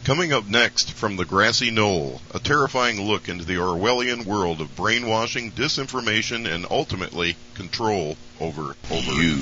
Coming up next from the Grassy Knoll, a terrifying look into the Orwellian world of brainwashing, disinformation, and ultimately control over you.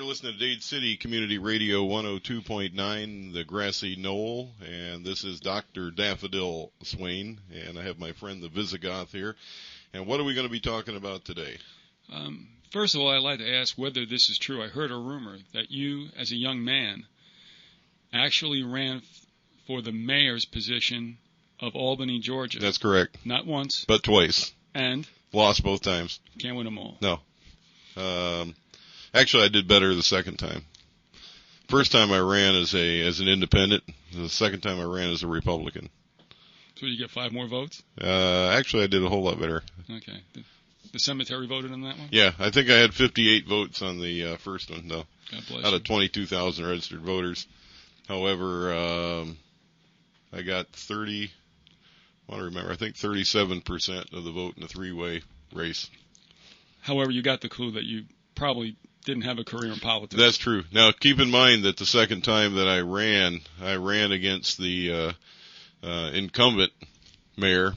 Listening to Dade City Community Radio 102.9, the Grassy Knoll, and this is Dr. Daffodil Swain, and I have my friend the Visigoth here. And what are we going to be talking about today? First of all, I'd like to ask whether this is true. I heard a rumor that you, as a young man, actually ran for the mayor's position of Albany, Georgia. That's correct. Not once. But twice. And? Lost both times. Can't win them all. No. Actually, I did better the second time. First time I ran as an independent. The second time I ran as a Republican. So you get 5 more votes? Actually, I did a whole lot better. Okay. The cemetery voted on that one? Yeah, I think I had 58 votes on the first one, though. God bless out of 22,000 registered voters. However, I got 30. I want to remember. I think 37% of the vote in a 3-way race. However, you got the clue that you probably didn't have a career in politics. That's true. Now, keep in mind that the second time that I ran against the incumbent mayor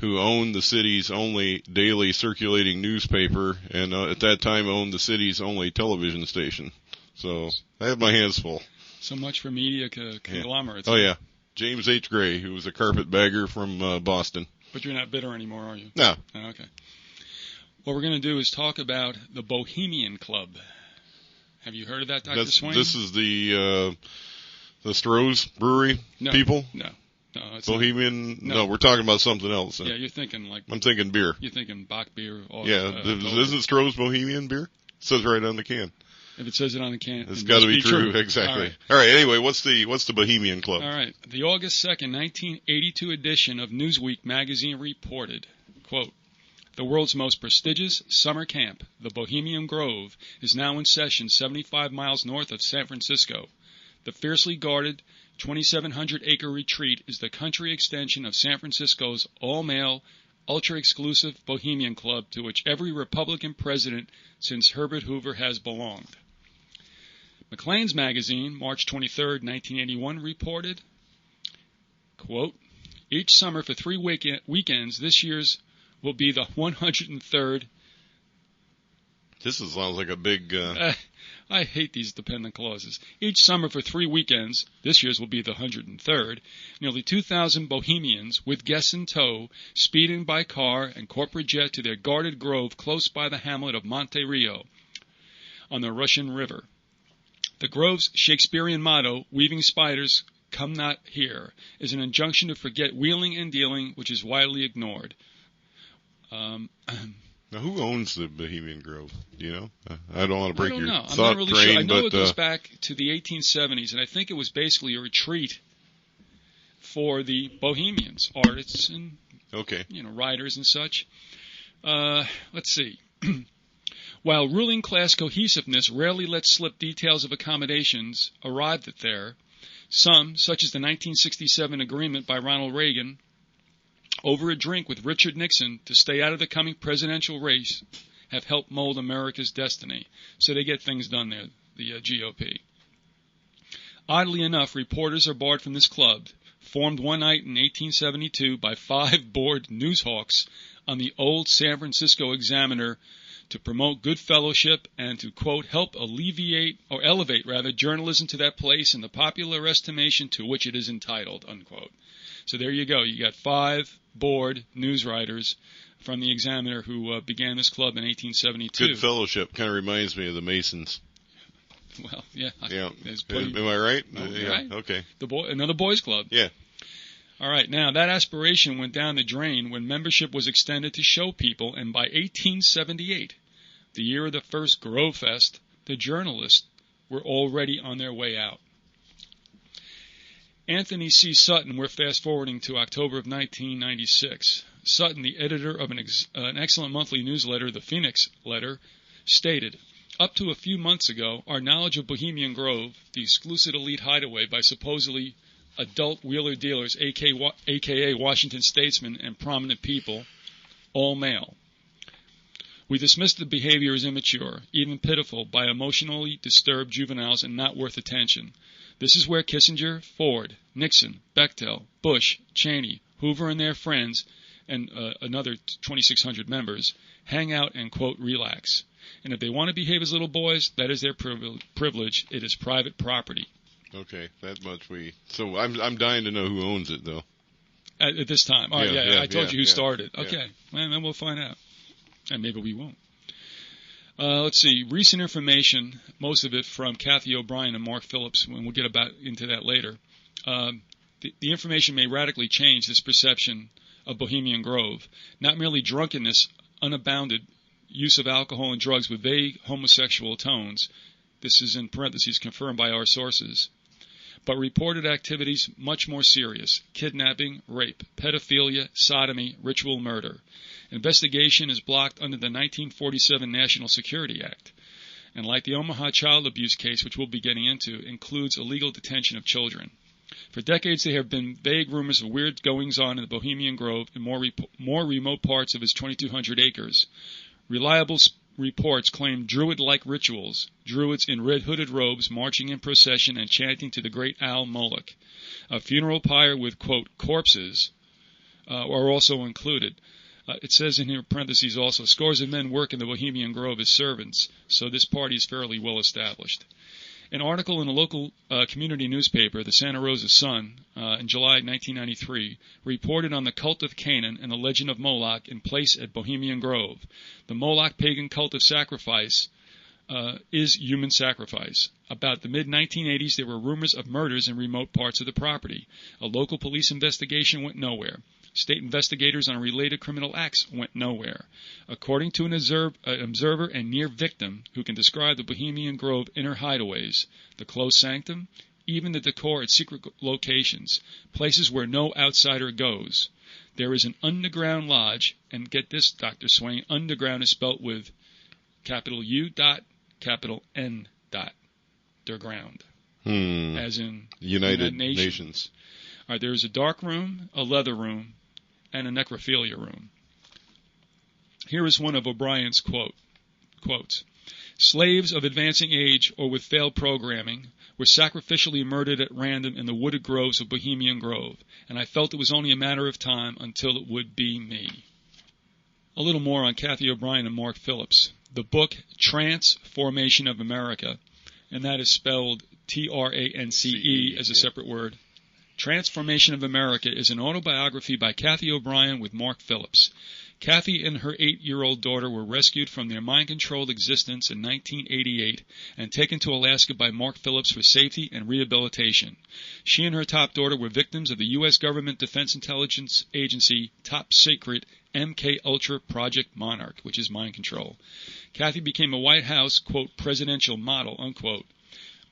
who owned the city's only daily circulating newspaper and at that time owned the city's only television station. So I had my hands full. So much for media conglomerates. Yeah. Oh, yeah. James H. Gray, who was a carpetbagger from Boston. But you're not bitter anymore, are you? No. Oh, okay. What we're going to do is talk about the Bohemian Club. Have you heard of that, Dr. Swain? This is the Stroh's Brewery people? No. It's Bohemian? No, we're talking about something else. Yeah, you're thinking like... I'm thinking beer. You're thinking Bach beer. Or, yeah, isn't Stroh's Bohemian beer? It says right on the can. If it says it on the can, it's got to be true. Exactly. All right. Anyway, what's the Bohemian Club? All right. The August 2nd, 1982 edition of Newsweek magazine reported, quote, "The world's most prestigious summer camp, the Bohemian Grove, is now in session 75 miles north of San Francisco. The fiercely guarded 2,700-acre retreat is the country extension of San Francisco's all-male, ultra-exclusive Bohemian Club to which every Republican president since Herbert Hoover has belonged." Maclean's magazine, March 23, 1981, reported, quote, "Each summer for 3 weekends, this year's will be the 103rd." This sounds like a big... I hate these dependent clauses. "Each summer for 3 weekends, this year's will be the 103rd, nearly 2,000 Bohemians, with guests in tow, speeding by car and corporate jet to their guarded grove close by the hamlet of Monte Rio on the Russian River. The grove's Shakespearean motto, 'Weaving spiders, come not here,' is an injunction to forget wheeling and dealing, which is widely ignored." Now, who owns the Bohemian Grove? Do you know? I don't want to break your thought I'm not really train, sure. I know but, it goes back to the 1870s, and I think it was basically a retreat for the Bohemians, artists and writers and such. Let's see. While ruling class cohesiveness rarely lets slip details of accommodations arrived at there, some, such as the 1967 agreement by Ronald Reagan over a drink with Richard Nixon to stay out of the coming presidential race, have helped mold America's destiny. So they get things done there, the GOP. Oddly enough, reporters are barred from this club, formed one night in 1872 by 5 bored newshawks on the old San Francisco Examiner to promote good fellowship and to, quote, help elevate journalism to that place in the popular estimation to which it is entitled, unquote. So there you go. You got 5 bored news writers from the Examiner who began this club in 1872. Good fellowship kind of reminds me of the Masons. Well, yeah. Yeah. Am I right? No, yeah. Right. Okay. Another boys' club. Yeah. All right, now that aspiration went down the drain when membership was extended to show people, and by 1878, the year of the first Grove Fest, the journalists were already on their way out. Anthony C. Sutton, we're fast-forwarding to October of 1996. Sutton, the editor of an excellent monthly newsletter, the Phoenix Letter, stated, "Up to a few months ago, our knowledge of Bohemian Grove, the exclusive elite hideaway by supposedly adult wheeler dealers, a.k.a. Washington statesmen and prominent people, all male. We dismissed the behavior as immature, even pitiful, by emotionally disturbed juveniles and not worth attention. This is where Kissinger, Ford, Nixon, Bechtel, Bush, Cheney, Hoover and their friends, and another 2,600 members, hang out and, quote, relax. And if they want to behave as little boys, that is their privilege. It is private property." Okay, that much So I'm dying to know who owns it, though. At this time. All right, I told you who started. Okay, well, then we'll find out. And maybe we won't. Let's see. Recent information, most of it from Kathy O'Brien and Mark Phillips, and we'll get into that later. The information may radically change this perception of Bohemian Grove. Not merely drunkenness, unabounded use of alcohol and drugs with vague homosexual tones. This is in parentheses confirmed by our sources. But reported activities much more serious: kidnapping, rape, pedophilia, sodomy, ritual murder. Investigation is blocked under the 1947 National Security Act, and like the Omaha child abuse case, which we'll be getting into, includes illegal detention of children. For decades there have been vague rumors of weird goings-on in the Bohemian Grove and more remote parts of its 2,200 acres. Reliable reports claim druid-like rituals, druids in red hooded robes marching in procession and chanting to the great owl Moloch. A funeral pyre with, quote, corpses are also included. It says in here, parentheses also, scores of men work in the Bohemian Grove as servants, so this party is fairly well established. An article in a local community newspaper, the Santa Rosa Sun, in July 1993, reported on the cult of Canaan and the legend of Moloch in place at Bohemian Grove. The Moloch pagan cult of sacrifice is human sacrifice. About the mid-1980s, there were rumors of murders in remote parts of the property. A local police investigation went nowhere. State investigators on related criminal acts went nowhere. According to an observer and near victim who can describe the Bohemian Grove inner hideaways, the closed sanctum, even the decor at secret locations, places where no outsider goes, there is an underground lodge, and get this, Dr. Swain, underground is spelt with capital U dot, capital N dot, their ground, as in United Nations. All right, there is a dark room, a leather room, and a necrophilia room. Here is one of O'Brien's quotes. Slaves of advancing age or with failed programming were sacrificially murdered at random in the wooded groves of Bohemian Grove, and I felt it was only a matter of time until it would be me. A little more on Kathy O'Brien and Mark Phillips. The book Transformation of America, and that is spelled Trance as a separate word. Transformation of America is an autobiography by Kathy O'Brien with Mark Phillips. Kathy and her 8-year-old daughter were rescued from their mind-controlled existence in 1988 and taken to Alaska by Mark Phillips for safety and rehabilitation. She and her top daughter were victims of the U.S. Government Defense Intelligence Agency top-secret MK-Ultra Project Monarch, which is mind control. Kathy became a White House, quote, presidential model, unquote,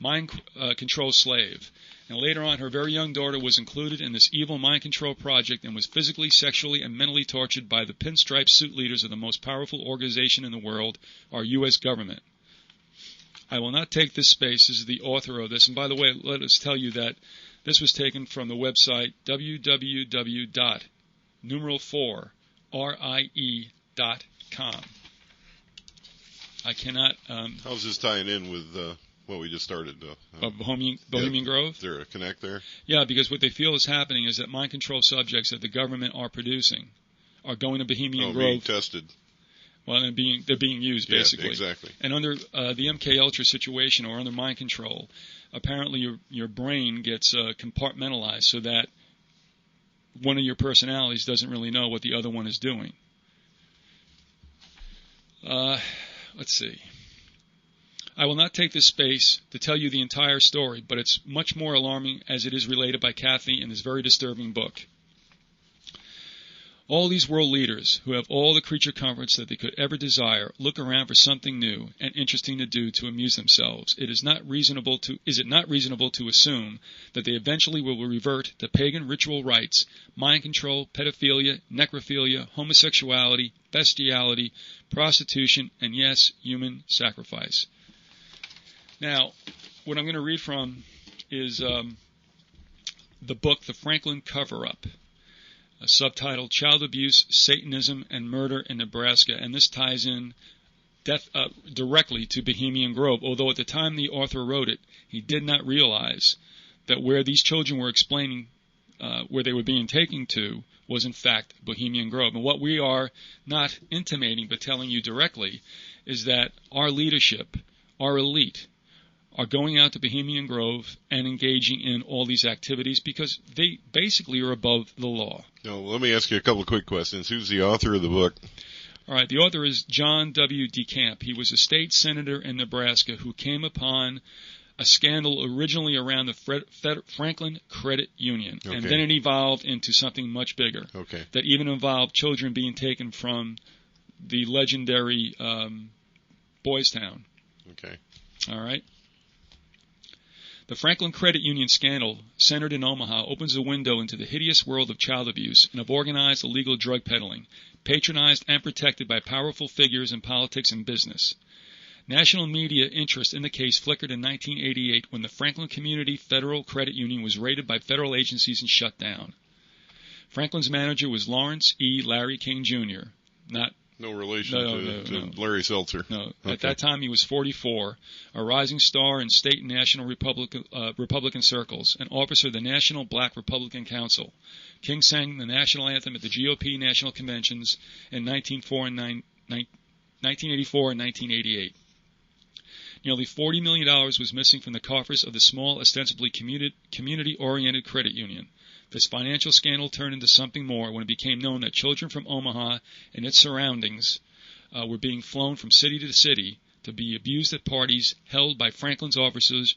mind control slave. And later on, her very young daughter was included in this evil mind control project and was physically, sexually, and mentally tortured by the pinstripe suit leaders of the most powerful organization in the world, our U.S. government. I will not take this space. This is the author of this. And by the way, let us tell you that this was taken from the website www.4rie.com. I cannot... How's this tying in with... what we just started, though. Bohemian Grove? Is there a connect there? Yeah, because what they feel is happening is that mind control subjects that the government are producing are going to Bohemian Grove. Being tested. Well, they're being used, basically. Yeah, exactly. And under the MK-Ultra situation or under mind control, apparently your brain gets compartmentalized so that one of your personalities doesn't really know what the other one is doing. Let's see. I will not take this space to tell you the entire story, but it's much more alarming as it is related by Kathy in this very disturbing book. All these world leaders who have all the creature comforts that they could ever desire look around for something new and interesting to do to amuse themselves. Is it not reasonable to assume that they eventually will revert to pagan ritual rites, mind control, pedophilia, necrophilia, homosexuality, bestiality, prostitution, and yes, human sacrifice? Now, what I'm going to read from is the book, The Franklin Cover-Up, subtitled Child Abuse, Satanism, and Murder in Nebraska, and this ties in directly to Bohemian Grove, although at the time the author wrote it, he did not realize that where these children were explaining where they were being taken to was in fact Bohemian Grove. And what we are not intimating but telling you directly is that our leadership, our elite, are going out to Bohemian Grove and engaging in all these activities because they basically are above the law. Now, let me ask you a couple of quick questions. Who's the author of the book? All right, the author is John W. DeCamp. He was a state senator in Nebraska who came upon a scandal originally around the Franklin Credit Union, okay, and then it evolved into something much bigger, okay, that even involved children being taken from the legendary Boys Town. Okay. All right. The Franklin Credit Union scandal, centered in Omaha, opens a window into the hideous world of child abuse and of organized illegal drug peddling, patronized and protected by powerful figures in politics and business. National media interest in the case flickered in 1988 when the Franklin Community Federal Credit Union was raided by federal agencies and shut down. Franklin's manager was Lawrence E. Larry King, Jr., No relation to Larry Seltzer. No. Okay. At that time, he was 44, a rising star in state and national Republican circles, an officer of the National Black Republican Council. King sang the national anthem at the GOP national conventions in 1984 and 1988. Nearly $40 million was missing from the coffers of the small, ostensibly community-oriented credit union. This financial scandal turned into something more when it became known that children from Omaha and its surroundings were being flown from city to city to be abused at parties held by Franklin's officers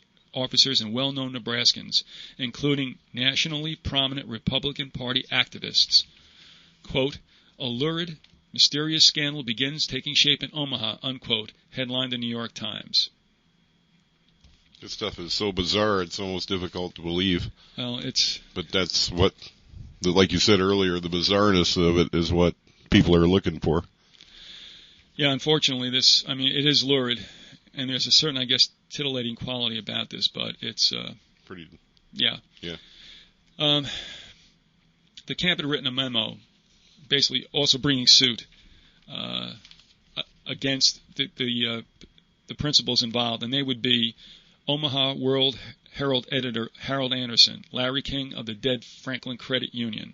and well-known Nebraskans, including nationally prominent Republican Party activists. Quote, "A lurid, mysterious scandal begins taking shape in Omaha," unquote, headlined the New York Times. This stuff is so bizarre, it's almost difficult to believe. Well, But that's what, like you said earlier, the bizarreness of it is what people are looking for. Yeah, unfortunately, it is lurid, and there's a certain, I guess, titillating quality about this, but it's pretty. Yeah. Yeah. The camp had written a memo, basically also bringing suit against the principals involved, and they would be Omaha World Herald editor Harold Anderson, Larry King of the dead Franklin Credit Union,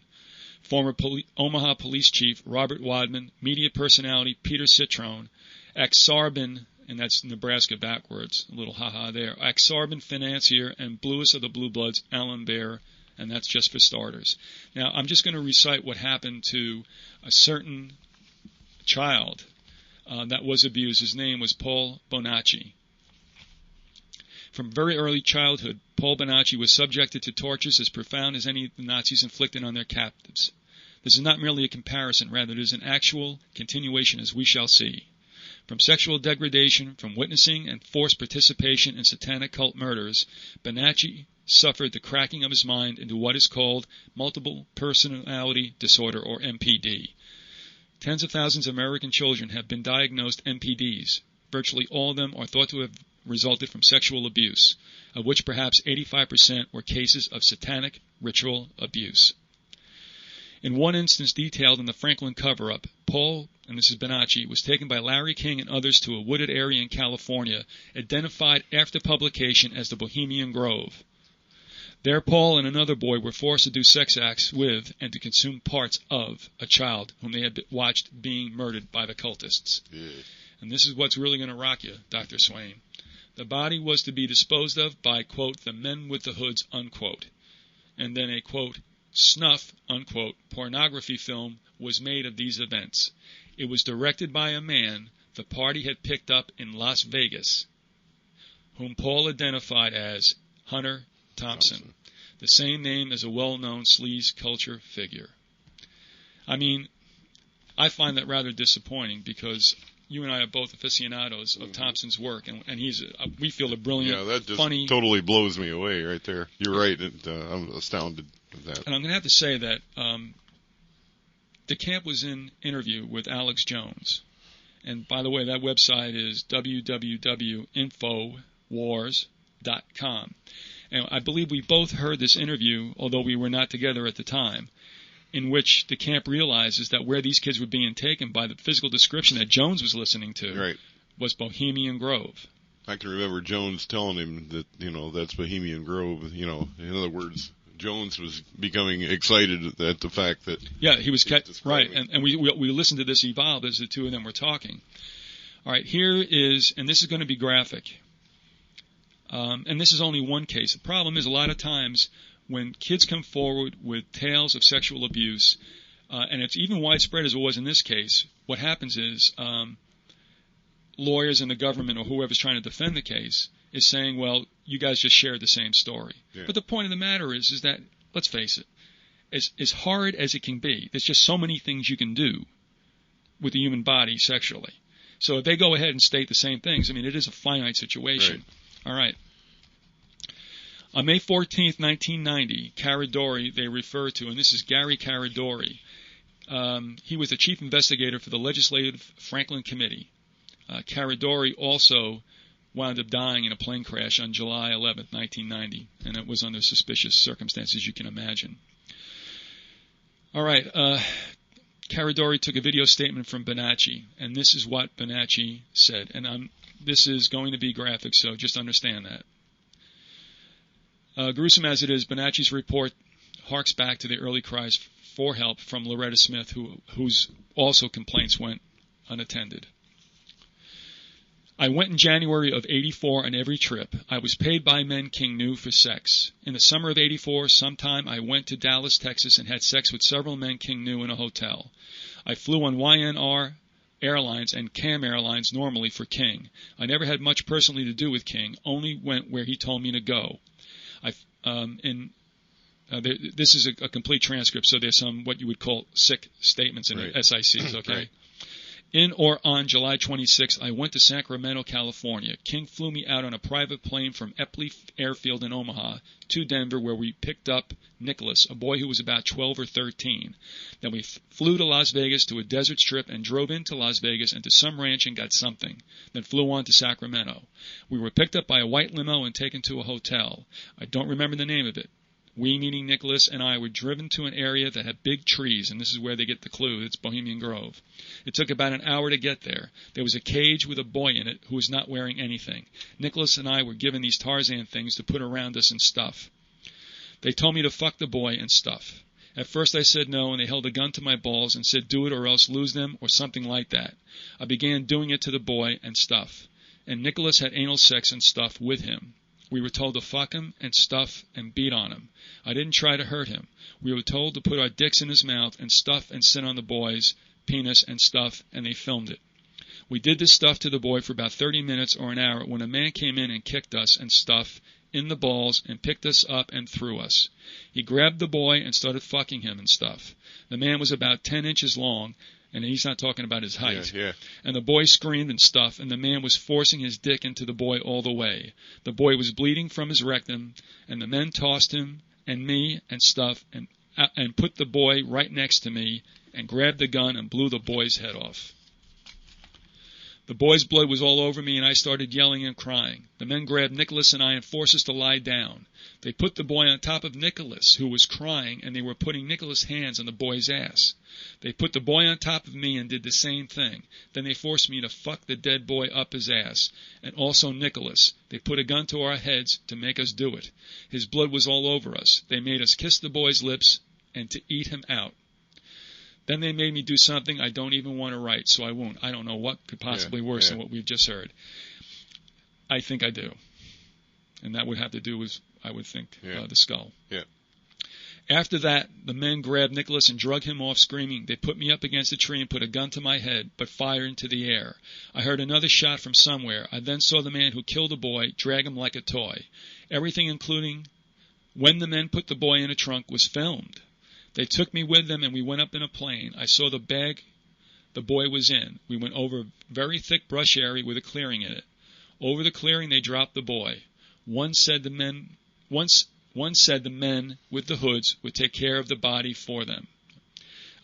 former Omaha Police Chief Robert Wadman, media personality Peter Citrone, ex-Sarbin, and that's Nebraska backwards, a little ha-ha there, ex-Sarbin financier and bluest of the Blue Bloods, Alan Baer, and that's just for starters. Now, I'm just going to recite what happened to a certain child that was abused. His name was Paul Bonacci. From very early childhood, Paul Bonacci was subjected to tortures as profound as any the Nazis inflicted on their captives. This is not merely a comparison, rather it is an actual continuation, as we shall see. From sexual degradation, from witnessing and forced participation in satanic cult murders, Bonacci suffered the cracking of his mind into what is called multiple personality disorder, or MPD. Tens of thousands of American children have been diagnosed MPDs. Virtually all of them are thought to have resulted from sexual abuse, of which perhaps 85% were cases of satanic ritual abuse. In one instance detailed in the Franklin cover-up, Paul, and this is Bonacci, was taken by Larry King and others to a wooded area in California, identified after publication as the Bohemian Grove. There Paul and another boy were forced to do sex acts with and to consume parts of a child whom they had watched being murdered by the cultists. Yeah. And this is what's really going to rock you, Dr. Swain. The body was to be disposed of by, quote, the men with the hoods, unquote. And then a, quote, snuff, unquote, pornography film was made of these events. It was directed by a man the party had picked up in Las Vegas, whom Paul identified as Hunter Thompson, the same name as a well-known sleaze culture figure. I mean, I find that rather disappointing because you and I are both aficionados of Thompson's work, and he's we feel a brilliant, that just funny. Totally blows me away right there. You're right. I'm astounded at that. And I'm going to have to say that DeCamp was in interview with Alex Jones. And by the way, that website is www.infowars.com. And I believe we both heard this interview, although we were not together at the time, in which DeCamp realizes that where these kids were being taken by the physical description that Jones was listening to was Bohemian Grove. I can remember Jones telling him that, that's Bohemian Grove. In other words, Jones was becoming excited at the fact that... Yeah, he was... Right, and we listened to this evolve as the two of them were talking. All right, here is... And this is going to be graphic. And this is only one case. The problem is a lot of times when kids come forward with tales of sexual abuse, and it's even widespread as it was in this case, what happens is lawyers and the government or whoever's trying to defend the case is saying, well, you guys just shared the same story. Yeah. But the point of the matter is that, let's face it, as hard as it can be, there's just so many things you can do with the human body sexually. So if they go ahead and state the same things, I mean, it is a finite situation. Right. All right. On May 14th, 1990, Caradori, they refer to, and this is Gary Caradori. He was the chief investigator for the Legislative Franklin Committee. Caradori also wound up dying in a plane crash on July 11th, 1990, and it was under suspicious circumstances you can imagine. All right, Caradori took a video statement from Bonacci, and this is what Bonacci said, and this is going to be graphic, so just understand that. Gruesome as it is, Bonacci's report harks back to the early cries for help from Loretta Smith, whose also complaints went unattended. I went in January of 84 on every trip. I was paid by men King knew for sex. In the summer of 84, sometime I went to Dallas, Texas, and had sex with several men King knew in a hotel. I flew on YNR Airlines and CAM Airlines normally for King. I never had much personally to do with King, only went where he told me to go. This is a complete transcript, so there's some what you would call sick statements in SICs, okay? Right. In or on July 26th, I went to Sacramento, California. King flew me out on a private plane from Epley Airfield in Omaha to Denver, where we picked up Nicholas, a boy who was about 12 or 13. Then we flew to Las Vegas to a desert strip and drove into Las Vegas and to some ranch and got something. Then flew on to Sacramento. We were picked up by a white limo and taken to a hotel. I don't remember the name of it. We, meaning Nicholas and I, were driven to an area that had big trees, and this is where they get the clue. It's Bohemian Grove. It took about an hour to get there. There was a cage with a boy in it who was not wearing anything. Nicholas and I were given these Tarzan things to put around us and stuff. They told me to fuck the boy and stuff. At first I said no, and they held a gun to my balls and said do it or else lose them or something like that. I began doing it to the boy and stuff. And Nicholas had anal sex and stuff with him. We were told to fuck him and stuff and beat on him. I didn't try to hurt him. We were told to put our dicks in his mouth and stuff and sit on the boy's penis and stuff, and they filmed it. We did this stuff to the boy for about 30 minutes or an hour when a man came in and kicked us and stuff in the balls and picked us up and threw us. He grabbed the boy and started fucking him and stuff. The man was about 10 inches long, and he's not talking about his height. Yeah. And the boy screamed and stuff, and the man was forcing his dick into the boy all the way. The boy was bleeding from his rectum, and the men tossed him and me and stuff and put the boy right next to me and grabbed the gun and blew the boy's head off. The boy's blood was all over me, and I started yelling and crying. The men grabbed Nicholas and I and forced us to lie down. They put the boy on top of Nicholas, who was crying, and they were putting Nicholas' hands on the boy's ass. They put the boy on top of me and did the same thing. Then they forced me to fuck the dead boy up his ass, and also Nicholas. They put a gun to our heads to make us do it. His blood was all over us. They made us kiss the boy's lips and to eat him out. Then they made me do something I don't even want to write, so I won't. I don't know what could possibly be worse than what we've just heard. I think I do. And that would have to do with, I would think, the skull. Yeah. After that, the men grabbed Nicholas and drug him off screaming. They put me up against a tree and put a gun to my head, but fired into the air. I heard another shot from somewhere. I then saw the man who killed the boy drag him like a toy. Everything, including when the men put the boy in a trunk, was filmed. They took me with them, and we went up in a plane. I saw the bag the boy was in. We went over a very thick brush area with a clearing in it. Over the clearing, they dropped the boy. One said the men with the hoods would take care of the body for them.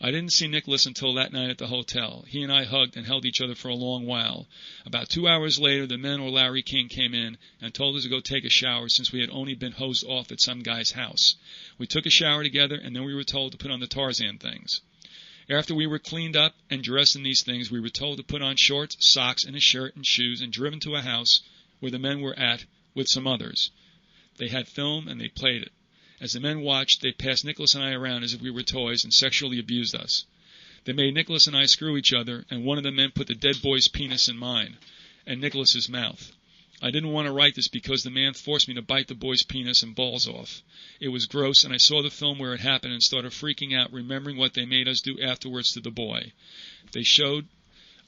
I didn't see Nicholas until that night at the hotel. He and I hugged and held each other for a long while. About 2 hours later, the men or Larry King came in and told us to go take a shower since we had only been hosed off at some guy's house. We took a shower together, and then we were told to put on the Tarzan things. After we were cleaned up and dressed in these things, we were told to put on shorts, socks, and a shirt and shoes and driven to a house where the men were at with some others. They had film, and they played it. As the men watched, they passed Nicholas and I around as if we were toys and sexually abused us. They made Nicholas and I screw each other, and one of the men put the dead boy's penis in mine and Nicholas's mouth. I didn't want to write this because the man forced me to bite the boy's penis and balls off. It was gross, and I saw the film where it happened and started freaking out, remembering what they made us do afterwards to the boy. They showed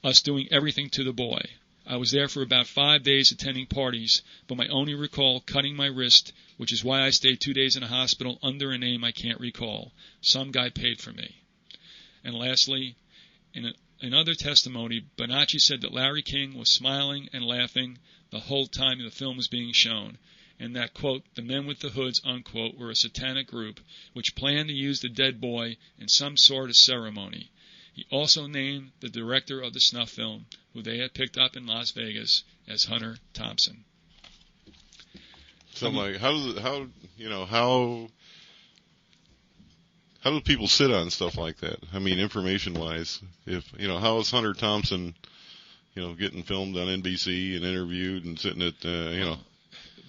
us doing everything to the boy. I was there for about 5 days attending parties, but I only recall cutting my wrist, which is why I stayed 2 days in a hospital under a name I can't recall. Some guy paid for me. And lastly, in another testimony, Bonacci said that Larry King was smiling and laughing the whole time the film was being shown, and that, quote, the men with the hoods, unquote, were a satanic group which planned to use the dead boy in some sort of ceremony. He also named the director of the snuff film, who they had picked up in Las Vegas, as Hunter Thompson. So, like, how do people sit on stuff like that? I mean, information-wise, how is Hunter Thompson, getting filmed on NBC and interviewed and sitting at,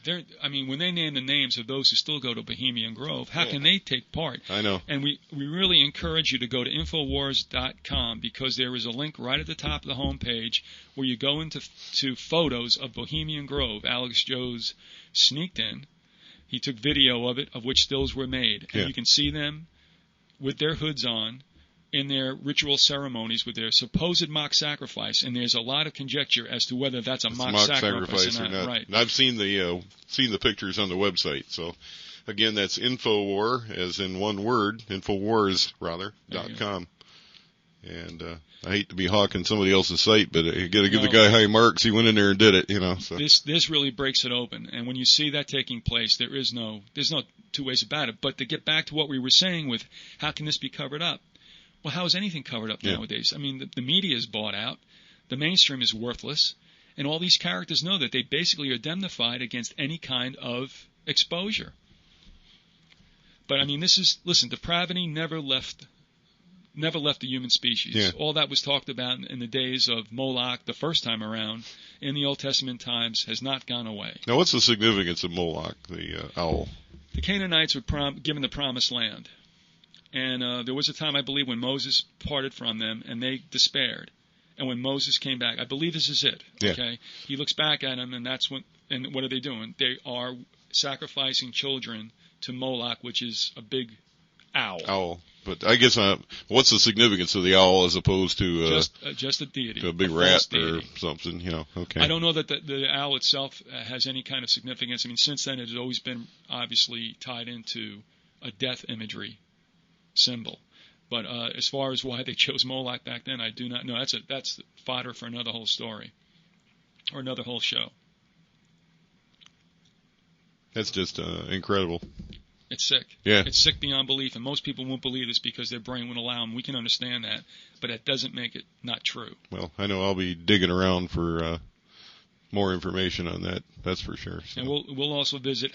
when they name the names of those who still go to Bohemian Grove, how can they take part? I know. And we really encourage you to go to Infowars.com, because there is a link right at the top of the homepage where you go into photos of Bohemian Grove. Alex Jones sneaked in. He took video of it, of which stills were made. And you can see them with their hoods on in their ritual ceremonies with their supposed mock sacrifice, and there's a lot of conjecture as to whether that's a mock sacrifice or not. Right. And I've seen the pictures on the website. So, again, that's Infowar, as in one word, Infowars.com. And I hate to be hawking somebody else's site, but I got to give the guy high marks. He went in there and did it, So. This really breaks it open, and when you see that taking place, there's no two ways about it. But to get back to what we were saying with how can this be covered up? Well, how is anything covered up nowadays? I mean, the media is bought out, the mainstream is worthless, and all these characters know that they basically are indemnified against any kind of exposure. But I mean, depravity never left the human species. Yeah. All that was talked about in the days of Moloch the first time around in the Old Testament times has not gone away. Now, what's the significance of Moloch, the owl? The Canaanites were given the promised land. And there was a time, I believe, when Moses parted from them, and they despaired. And when Moses came back, I believe this is it. Okay, he looks back at them, and and what are they doing? They are sacrificing children to Moloch, which is a big owl. Owl, but I guess what's the significance of the owl as opposed to just a deity, to a big rat or something? Okay. I don't know that the owl itself has any kind of significance. I mean, since then it has always been obviously tied into a death imagery symbol, but as far as why they chose Moloch back then, I do not know. That's fodder for another whole story or another whole show. That's just incredible. It's sick. Yeah, it's sick beyond belief, and most people won't believe this because their brain won't allow them. We can understand that, but that doesn't make it not true. Well, I know I'll be digging around for more information on that. That's for sure. So. And we'll also visit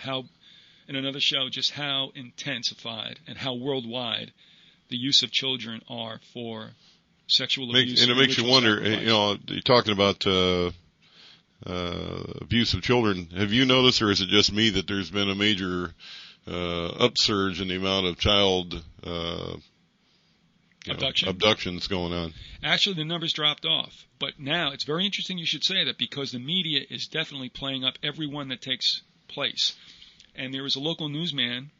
in another show, just how intensified and how worldwide the use of children are for sexual abuse. And it makes you wonder, you're talking about abuse of children. Have you noticed, or is it just me, that there's been a major upsurge in the amount of child abductions going on? Actually, the numbers dropped off. But now, it's very interesting you should say that, because the media is definitely playing up every one that takes place. And there is a local newsman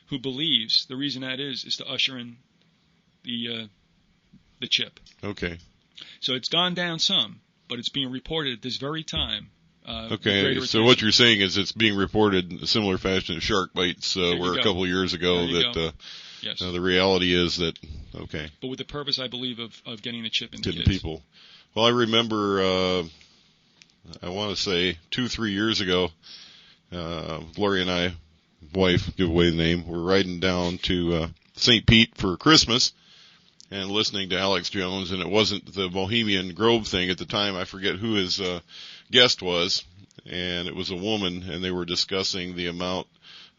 who believes the reason that is to usher in the chip. Okay. So it's gone down some, but it's being reported at this very time. Okay, so what you're saying is it's being reported in a similar fashion as shark bites were a couple of years ago, that Yes. The reality is that, okay. But with the purpose, I believe, of getting the chip into kids. people. Well, I remember, I want to say 2-3 years ago, Lori and I, wife, give away the name, were riding down to St. Pete for Christmas and listening to Alex Jones, and it wasn't the Bohemian Grove thing at the time. I forget who his guest was, and it was a woman, and they were discussing the amount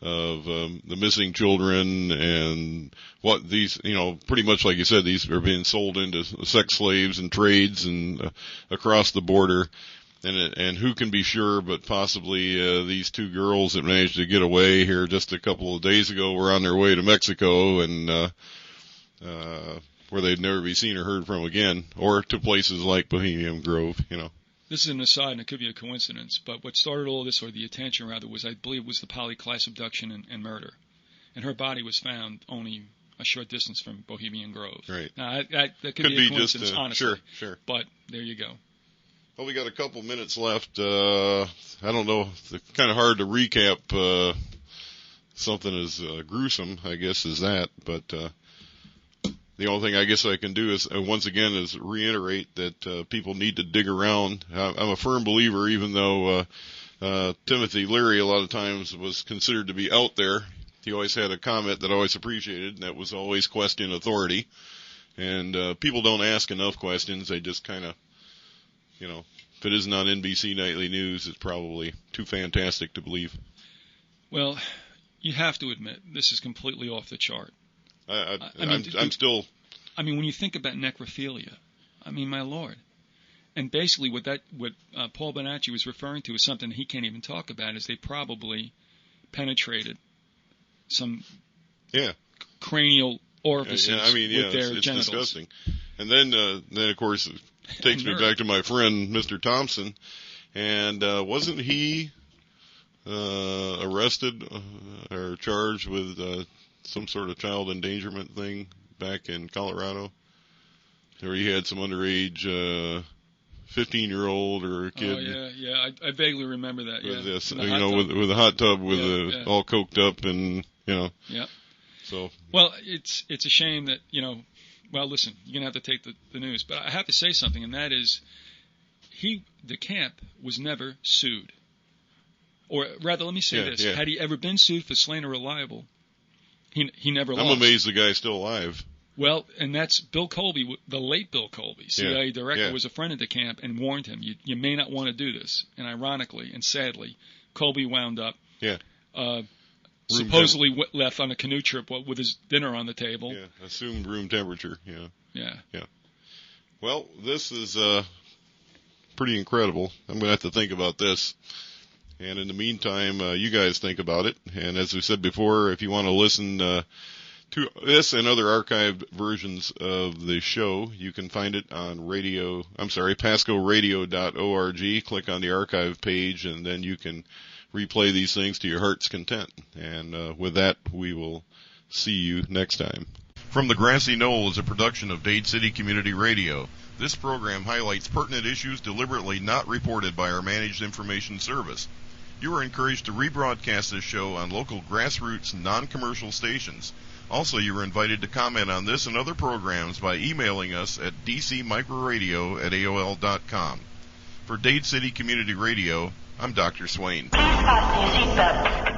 of the missing children and what these, pretty much like you said, these are being sold into sex slaves and trades and across the border. And who can be sure, but possibly these two girls that managed to get away here just a couple of days ago were on their way to Mexico, and where they'd never be seen or heard from again, or to places like Bohemian Grove, This is an aside, and it could be a coincidence, but what started all this, or the attention rather, was, I believe, was the poly-class abduction and murder. And her body was found only a short distance from Bohemian Grove. Right. Now, that could be a coincidence, just, honestly. Sure. But there you go. Well, we got a couple minutes left. I don't know. It's kind of hard to recap something as gruesome, I guess, as that. But the only thing I guess I can do is, once again, is reiterate that people need to dig around. I'm a firm believer, even though Timothy Leary a lot of times was considered to be out there. He always had a comment that I always appreciated, and that was always question authority. And people don't ask enough questions. They just kind of, if it isn't on NBC Nightly News, it's probably too fantastic to believe. Well, you have to admit, this is completely off the chart. I'm still... I mean, when you think about necrophilia, I mean, my Lord. And basically what Paul Bonacci was referring to is something he can't even talk about, is they probably penetrated some cranial orifices with their it's genitals. Disgusting. And then of course, it takes me back to my friend, Mr. Thompson. And wasn't he arrested or charged with some sort of child endangerment thing back in Colorado? Where he had some underage 15-year-old or a kid. Oh, yeah. I vaguely remember that, with yeah. This, with a hot tub with all coked up and, Yeah. So. Well, it's a shame that, well, listen, you're going to have to take the news. But I have to say something, and that is the camp was never sued. Or rather, let me say this. Yeah. Had he ever been sued for slander or libel, he never lost. I'm amazed the guy's still alive. Well, and that's Bill Colby, the late Bill Colby, CIA director, was a friend of the camp and warned him, you may not want to do this. And ironically and sadly, Colby wound up supposedly left on a canoe trip with his dinner on the table. Yeah, assumed room temperature, Yeah. Well, this is pretty incredible. I'm going to have to think about this. And in the meantime, you guys think about it. And as we said before, if you want to listen to this and other archived versions of the show, you can find it on PascoRadio.org. Click on the archive page, and then you can replay these things to your heart's content. And with that, we will see you next time. From the Grassy Knoll is a production of Dade City Community Radio. This program highlights pertinent issues deliberately not reported by our Managed Information Service. You are encouraged to rebroadcast this show on local grassroots non-commercial stations. Also, you are invited to comment on this and other programs by emailing us at dcmicroradio@aol.com. For Dade City Community Radio, I'm Dr. Swain. Please fasten your seatbelts.